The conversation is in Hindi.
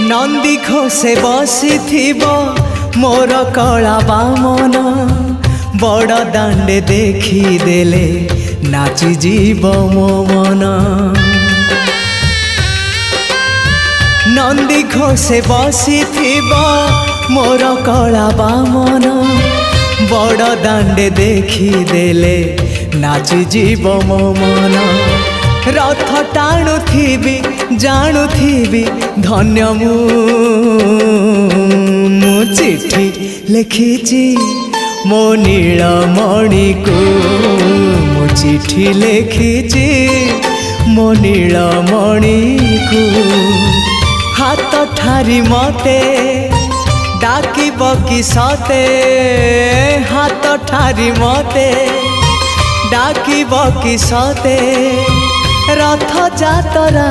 नंदी घोषे बसी मोर कला बामन बड़ दांडे देखी देले नाची जीव मो मन। नंदी घोषे बसी मोर कला बामन बड़ दांडे देखी देले नाची जीव मो मन। रथ टाणुथिबी जाणुथिबी धन्य मु चिट्ठी लिखिची मो नीलमणि को मु चिट्ठी लिखिची मो नीलमणि को। हाथ ठारी मते डाकिब कि सते हाथ ठारी मते डाकिब कि सते रथ जातरा।